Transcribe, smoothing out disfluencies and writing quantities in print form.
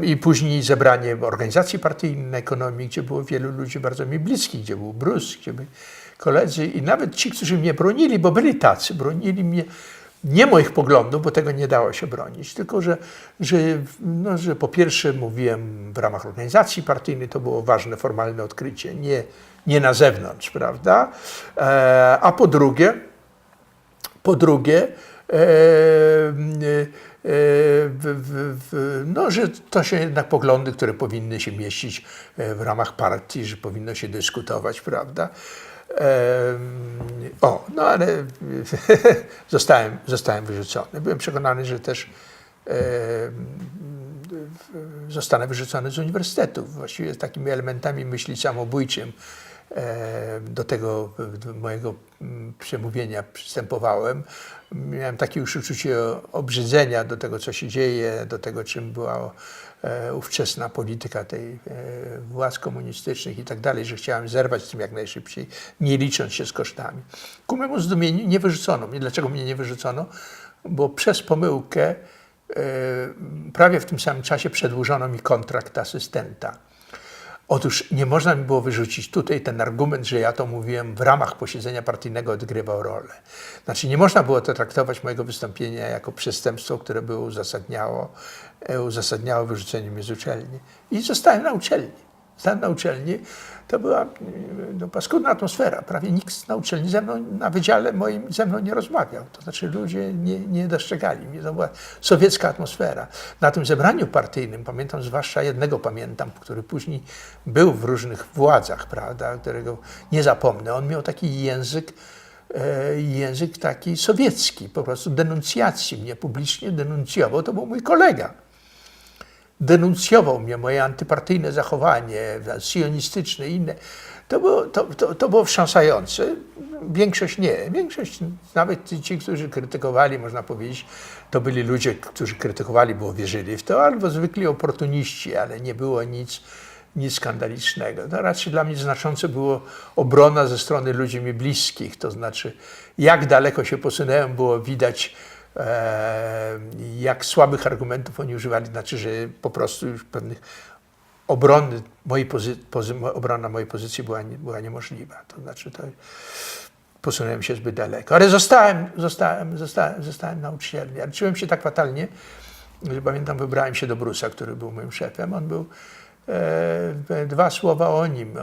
I później zebranie organizacji partyjnej na ekonomii, gdzie było wielu ludzi bardzo mi bliskich, gdzie był Brus, gdzie byli koledzy i nawet ci, którzy mnie bronili, bo byli tacy, bronili mnie nie moich poglądów, bo tego nie dało się bronić, tylko że po pierwsze mówiłem w ramach organizacji partyjnej, to było ważne, formalne odkrycie, nie na zewnątrz, prawda? A po drugie że to się jednak poglądy, które powinny się mieścić w ramach partii, że powinno się dyskutować, prawda? Ale zostałem wyrzucony. Byłem przekonany, że też zostanę wyrzucony z uniwersytetu. Właściwie z takimi elementami myśli samobójczym do tego mojego przemówienia przystępowałem. Miałem takie już uczucie obrzydzenia do tego, co się dzieje, do tego, czym była ówczesna polityka tej władz komunistycznych i tak dalej, że chciałem zerwać z tym jak najszybciej, nie licząc się z kosztami. Ku memu zdumieniu nie wyrzucono mnie. Dlaczego mnie nie wyrzucono? Bo przez pomyłkę prawie w tym samym czasie przedłużono mi kontrakt asystenta. Otóż nie można mi było wyrzucić tutaj ten argument, że ja to mówiłem w ramach posiedzenia partyjnego odgrywał rolę. Znaczy nie można było to traktować mojego wystąpienia jako przestępstwo, które by uzasadniało wyrzucenie mnie z uczelni. I zostałem na uczelni. To była paskudna atmosfera. Prawie nikt na uczelni na wydziale moim ze mną nie rozmawiał. To znaczy ludzie nie dostrzegali mnie. To była sowiecka atmosfera. Na tym zebraniu partyjnym, pamiętam zwłaszcza jednego, który później był w różnych władzach, prawda, którego nie zapomnę. On miał taki język taki sowiecki, po prostu denuncjacji mnie publicznie denuncjował. To był mój kolega. Denuncjował mnie, moje antypartyjne zachowanie, sionistyczne i inne. To było wstrząsające. Większość nie. Większość, nawet ci, którzy krytykowali, można powiedzieć, to byli ludzie, którzy krytykowali, bo wierzyli w to, albo zwykli oportuniści, ale nie było nic skandalicznego. To raczej dla mnie znaczące było obrona ze strony ludzi mi bliskich, to znaczy jak daleko się posunąłem, było widać, jak słabych argumentów oni używali, znaczy, że po prostu już pewnych obrona mojej pozycji była niemożliwa. To znaczy, posunąłem się zbyt daleko. Ale zostałem na uczelni. Ale czułem się tak fatalnie, że pamiętam, wybrałem się do Brusa, który był moim szefem. On był, dwa słowa o nim.